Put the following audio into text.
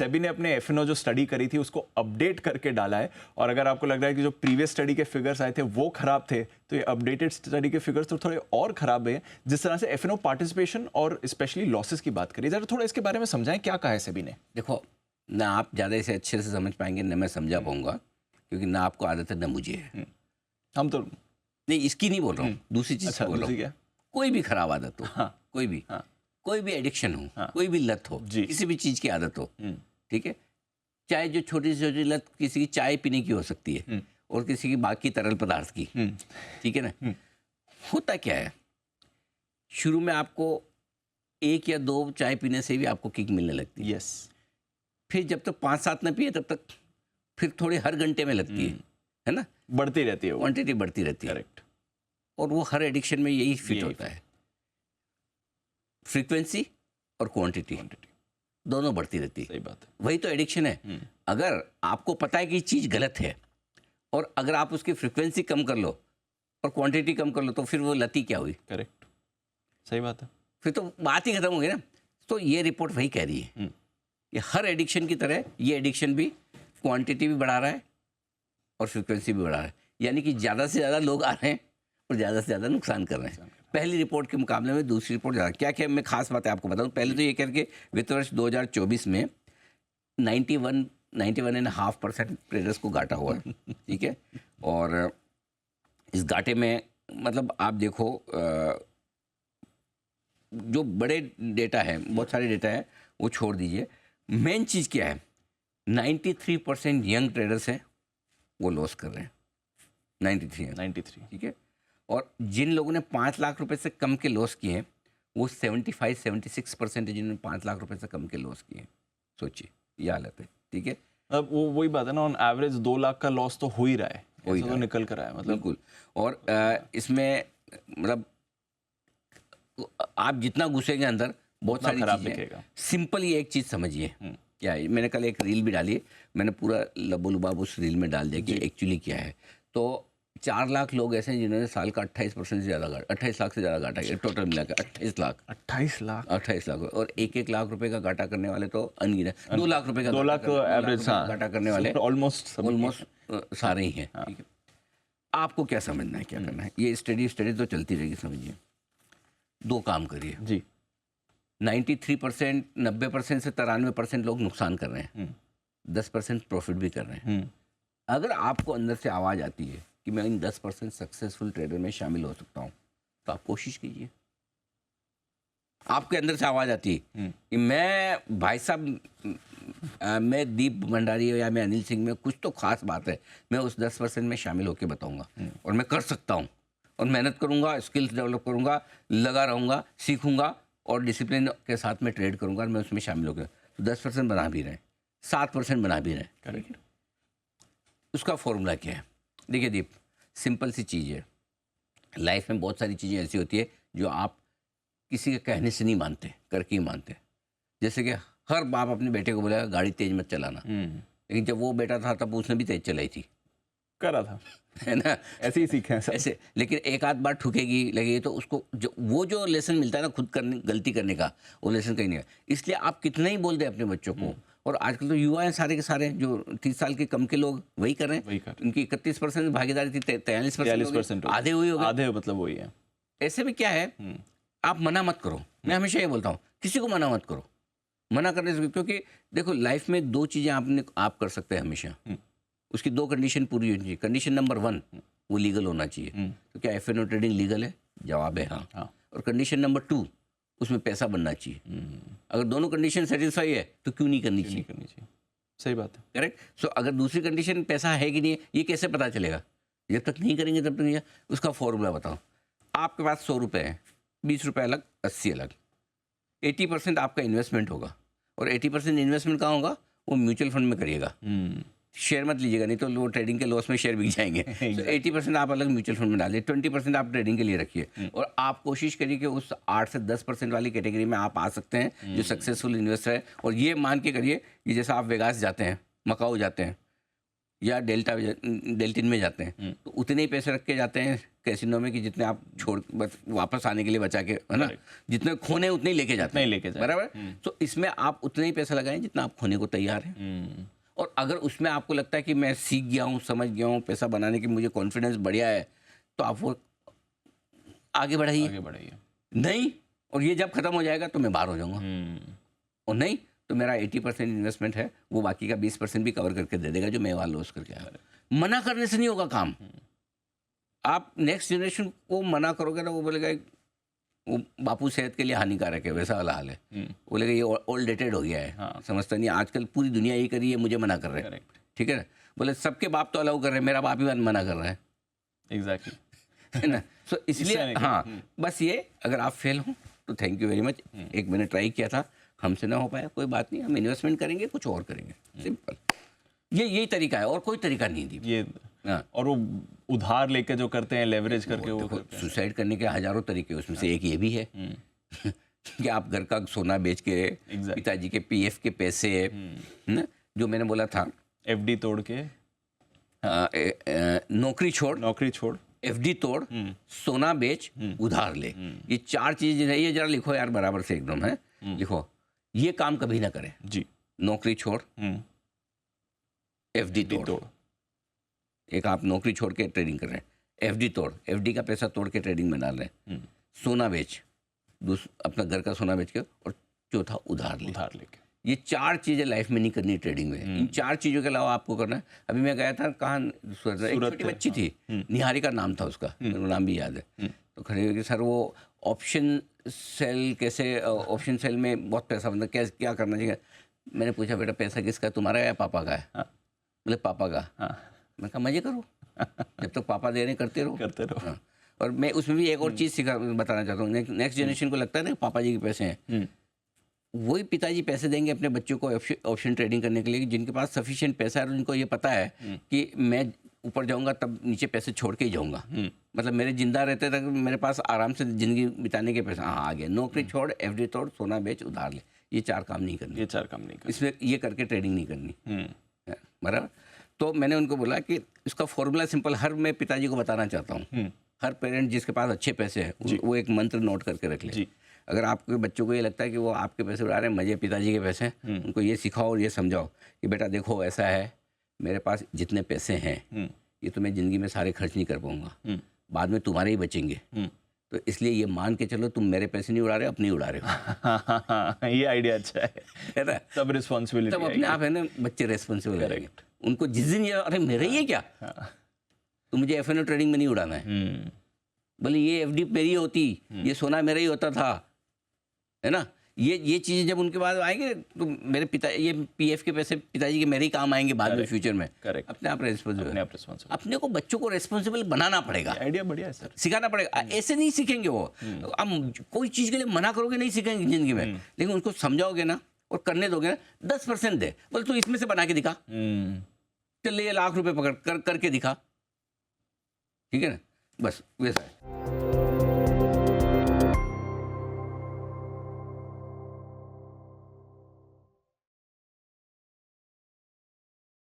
सेबी ने अपने एफएनओ जो स्टडी करी थी उसको अपडेट करके डाला है, और अगर आपको लग रहा है कि जो प्रीवियस स्टडी के फिगर्स आए थे वो खराब थे, तो ये अपडेटेड स्टडी के फिगर्स तो थोड़े और खराब है। जिस तरह से एफएनओ पार्टिसिपेशन और स्पेशली लॉसेस की बात करी, जरा थोड़ा इसके बारे में समझाएं, क्या कहा है सेबी ने? देखो, ना आप ज़्यादा इसे अच्छे से समझ पाएंगे, ना मैं समझा पाऊंगा, क्योंकि ना आपको आदत है ना मुझे है। हम तो नहीं, इसकी नहीं बोल रहा हूँ, दूसरी चीज़ अच्छा, बोल रहा दूसरी हूँ। क्या? कोई भी खराब आदत हो, हाँ, कोई भी, हाँ, कोई भी एडिक्शन हो, हाँ, कोई भी लत हो, जी, किसी भी चीज़ की आदत हो, ठीक है। चाहे जो छोटी से छोटी लत किसी की चाय पीने की हो सकती है और किसी की बाकी तरल पदार्थ की, ठीक है ना। होता क्या है, शुरू में आपको 1 या 2 चाय पीने से भी आपको किक मिलने लगती है। यस। फिर जब तक 5-7 न पिए तब तक फिर थोड़ी हर घंटे में लगती है ना, बढ़ती रहती है, क्वांटिटी बढ़ती रहती है। करेक्ट। और वो हर एडिक्शन में यही फिट होता है, फ्रीक्वेंसी और क्वांटिटी दोनों बढ़ती रहती है। सही बात है। वही तो एडिक्शन है। अगर आपको पता है कि चीज़ गलत है और अगर आप उसकी फ्रीक्वेंसी कम कर लो और क्वांटिटी कम कर लो, तो फिर वो लती क्या हुई? करेक्ट, सही बात है। फिर तो बात ही खत्म हो गई ना। तो ये रिपोर्ट वही कह रही है, ये हर एडिक्शन की तरह ये एडिक्शन भी क्वांटिटी भी बढ़ा रहा है और फ्रीक्वेंसी भी बढ़ा रहा है, यानी कि ज़्यादा से ज़्यादा लोग आ रहे हैं और ज़्यादा से ज़्यादा नुकसान कर रहे हैं। पहली रिपोर्ट के मुकाबले में दूसरी रिपोर्ट ज़्यादा। क्या क्या मैं खास बातें आपको बताऊं। पहले तो ये करके वित्त वर्ष 2024 में 91.5% ट्रेडर्स को घाटा हुआ है, ठीक है। और इस घाटे में मतलब आप देखो, जो बड़े डेटा है, बहुत सारे डेटा है, वो छोड़ दीजिए। मेन चीज़ क्या है, 93% यंग ट्रेडर्स हैं, वो लॉस कर रहे हैं। 93, ठीक है। और जिन लोगों ने 5 लाख रुपए से कम के लॉस किए हैं, वो 75-76% है जिन्होंने 5 लाख रुपए से कम के लॉस किए हैं। सोचिए, ये हालत है, ठीक है। अब वो वही बात है ना, ऑन एवरेज 2 लाख का लॉस तो हो ही रहा है, वही तो निकल कर आया, मतलब बिल्कुल। और इसमें मतलब आप जितना घुसेंगे अंदर, बहुत सारी खराब चीजें दिखेगा। सिंपल ये एक चीज़ समझिए, क्या है, मैंने कल एक रील भी डाली है, मैंने पूरा लबोलुबाब उस रील में डाल दिया कि एक्चुअली क्या है। तो 4 लाख लोग ऐसे हैं जिन्होंने साल का 28% से ज़्यादा 28 लाख से ज़्यादा घाटा किया, टोटल मिला के 28 लाख 28 लाख और 1-1 लाख रुपए का घाटा करने वाले तो अनगिनत। 2 लाख रुपए का 2 लाख एवरेज घाटा करने वाले ऑलमोस्ट सारे ही हैं, ठीक है। आपको क्या समझना है, क्या करना है, ये स्टडी तो चलती रहेगी, समझिए। 2 काम करिए जी। 93%, 90% से 93% लोग नुकसान कर रहे हैं, 10% प्रॉफिट भी कर रहे हैं। अगर आपको अंदर से आवाज़ आती है कि मैं इन 10% सक्सेसफुल ट्रेडर में शामिल हो सकता हूँ, तो आप कोशिश कीजिए। आपके अंदर से आवाज़ आती है कि मैं भाई साहब, मैं दीप भंडारी या मैं अनिल सिंह में कुछ तो खास बात है, मैं उस 10% में शामिल होकर बताऊंगा और मैं कर सकता हूँ और मेहनत करूँगा, स्किल्स डेवलप करूँगा, लगा रहूँगा, सीखूँगा और डिसिप्लिन के साथ में ट्रेड करूँगा और मैं उसमें शामिल होकर तो 10% बना भी रहे, 7% बना भी रहे। करेक्ट। उसका फॉर्मूला क्या है? देखिए दीप, सिंपल सी चीज़ है। लाइफ में बहुत सारी चीज़ें ऐसी होती है जो आप किसी के कहने से नहीं मानते, करके ही मानते। जैसे कि हर बाप अपने बेटे को बोलेगा गाड़ी तेज मत चलाना, लेकिन जब वो बेटा था तब उसने भी तेज चलाई थी, करा था, है ना। ऐसे ही सीखे हैं सब। ऐसे, लेकिन एक आध बार ठुकेगी लगेगी तो उसको जो लेसन मिलता है ना खुद करने गलती करने का, वो लेसन कहीं नहीं है। इसलिए आप कितना ही बोल दें अपने बच्चों को, और आजकल तो युवा हैं सारे के सारे, जो 30 साल के कम के लोग वही कर रहे हैं। उनकी 31% भागीदारी थी, 43% आधे हुई हो गए, आधे मतलब वही है। ऐसे में क्या है, आप मना मत करो। मैं हमेशा ये बोलता हूँ, किसी को मना मत करो। मना करने से, क्योंकि देखो लाइफ में 2 चीज़ें आप कर सकते हैं हमेशा, उसकी 2 कंडीशन पूरी होनी चाहिए। कंडीशन नंबर 1, वो लीगल होना चाहिए। तो क्या एफएनओ ट्रेडिंग लीगल है? जवाब है हाँ। और कंडीशन नंबर 2, उसमें पैसा बनना चाहिए। अगर दोनों कंडीशन सेटिस्फाई है तो क्यों नहीं करनी चाहिए? सही बात है, करेक्ट। सो अगर दूसरी कंडीशन पैसा है कि नहीं है, ये कैसे पता चलेगा? जब तक नहीं करेंगे तब तक नहीं। उसका फॉर्मूला बताओ। आपके पास 100 रुपये हैं, 20 रुपये अलग, 80 अलग। 80% आपका इन्वेस्टमेंट होगा और 80% इन्वेस्टमेंट कहाँ होगा? वो म्यूचुअल फंड में करिएगा। शेयर मत लीजिएगा, नहीं तो वो ट्रेडिंग के लॉस में शेयर बिक जाएंगे। तो 80% आप अलग म्यूचुअल फंड में डालिए, 20% आप ट्रेडिंग के लिए रखिए और आप कोशिश करिए कि उस 8 से 10% वाली कैटेगरी में आप आ सकते हैं जो सक्सेसफुल इन्वेस्टर है। और ये मान के करिए कि जैसा आप वेगास जाते हैं, मकाऊ जाते हैं, या डेल्टिन में जाते हैं तो उतने ही पैसे रख के जाते हैं कैसीनो में कि जितने आप छोड़ बस वापस आने के लिए बचा के, है ना, जितने खोने उतने ही लेके जाते हैं, बराबर। तो इसमें आप उतने ही पैसा लगाएं जितना आप खोने को तैयार हैं। और अगर उसमें आपको लगता है कि मैं सीख गया हूँ, समझ गया हूँ, पैसा बनाने की मुझे कॉन्फिडेंस बढ़िया है, तो आप वो आगे बढ़ाइए। नहीं, और ये जब खत्म हो जाएगा तो मैं बाहर हो जाऊंगा, और नहीं तो मेरा 80% इन्वेस्टमेंट है, वो बाकी का 20% भी कवर करके दे देगा जो मैं वहाँ लॉस करके आया। मना करने से नहीं होगा काम। आप नेक्स्ट जनरेशन को मना करोगे ना, वो बोलेगा वो बापू सेहत के लिए हानिकारक है, वैसा वाला हाल है। बोलेगा ये ओल्ड डेटेड हो गया है, हाँ। समझता नहीं, आजकल पूरी दुनिया यही कर रही है, मुझे मना कर रहे हैं, ठीक है ना। बोले सबके बाप तो अलाउ कर रहे हैं, मेरा बाप ही मना कर रहा है। एग्जैक्टली है ना। सो इसलिए हाँ, बस ये अगर आप फेल हो तो थैंक यू वेरी मच। एक मैंने ट्राई किया था, हमसे ना हो पाया, कोई बात नहीं, हम इन्वेस्टमेंट करेंगे, कुछ और करेंगे, सिंपल। यही तरीका है, और कोई तरीका नहीं दी ये। हाँ। और वो उधार लेके जो करते हैं, लेवरेज करके वो सुसाइड करने के हजारों तरीके, उसमें से एक ये भी है कि आप घर का सोना बेच के पिताजी के पीएफ के पैसे, ना, जो मैंने बोला था, एफडी तोड़ के, नौकरी छोड़, एफडी तोड़, सोना बेच, उधार ले, ये 4 चीजें है। ये जरा लिखो यार बराबर से एकदम, है लिखो, ये काम कभी ना करें जी। नौकरी छोड़, एफडी तोड़। एक आप नौकरी छोड़ के ट्रेडिंग कर रहे हैं, एफडी तोड़, एफडी का पैसा तोड़ के ट्रेडिंग में डाल रहे हैं, सोना बेच, अपना घर का सोना बेच के, और चौथा उधार लेके। ये 4 चीजें लाइफ में नहीं करनी ट्रेडिंग में। इन 4 चीजों के अलावा आपको करना है। अभी मैं गया था, कहाँ, एक छोटी बच्ची थी, निहारिका नाम था उसका, मेरे को नाम भी याद है। तो खड़े हो कि सर वो ऑप्शन सेल कैसे, ऑप्शन सेल में बहुत पैसा, मतलब क्या करना चाहिए। मैंने पूछा बेटा पैसा किसका, तुम्हारा या पापा का है? बोले पापा का। मैं कहा मजे करो, जब तक पापा दे रहे करते रहो। हाँ। और मैं उसमें भी एक और चीज़ बताना चाहता हूँ। नेक्स्ट जनरेशन को लगता है ना पापा जी के पैसे हैं, वही पिताजी पैसे देंगे अपने बच्चों को ऑप्शन ट्रेडिंग करने के लिए, जिनके पास सफिशिएंट पैसा है और उनको ये पता है कि मैं ऊपर जाऊंगा तब नीचे पैसे छोड़ के ही जाऊंगा। मतलब मेरे जिंदा रहते तक मेरे पास आराम से जिंदगी बिताने के पैसा। हाँ, आगे नौकरी छोड़, एफडी तोड़, सोना बेच, उधार ले, ये 4 काम नहीं करने। इसमें ये करके ट्रेडिंग नहीं करनी, बराबर। तो मैंने उनको बोला कि इसका फॉर्मूला सिंपल, हर मैं पिताजी को बताना चाहता हूँ, हर पेरेंट जिसके पास अच्छे पैसे हैं वो एक मंत्र नोट करके रख ले। अगर आपके बच्चों को ये लगता है कि वो आपके पैसे उड़ा रहे हैं, मजे पिताजी के पैसे हैं, उनको ये सिखाओ और ये समझाओ कि बेटा देखो ऐसा है, मेरे पास जितने पैसे हैं ये तो मैं ज़िंदगी में सारे खर्च नहीं कर पाऊंगा, बाद में तुम्हारे ही बचेंगे, तो इसलिए ये मान के चलो तुम मेरे पैसे नहीं उड़ा रहे, अपने उड़ा रहे हो। ये आइडिया अच्छा है ना। तब रिस्पॉन्सिबिलिटी, तब अपने आप है ना बच्चे रेस्पॉन्सिबल रहेंगे। उनको जिस दिन ये अरे मेरा ही है क्या, तो मुझे एफएनओ ट्रेडिंग में नहीं उड़ाना है। बोले ये एफडी मेरी होती, ये सोना मेरा ही होता था, है ना। ये चीज़ें जब उनके बाद आएंगे तो मेरे पिता, ये पीएफ के पैसे पिताजी के मेरे ही काम आएंगे बाद में फ्यूचर में। अपने आप रेस्पॉन्सिबल, अपने को बच्चों को रेस्पॉन्सिबल बनाना पड़ेगा। आइडिया बढ़िया है सर, सिखाना पड़ेगा। ऐसे नहीं सीखेंगे वो, हम कोई चीज़ के लिए मना करोगे नहीं सीखेंगे ज़िंदगी में, लेकिन उनको समझाओगे ना और करने दोगे ना, 10% दे, बोले तू इसमें से बना के दिखा, चल ये ₹1,00,000 पकड़ करके दिखा, ठीक है ना, बस वैसा है।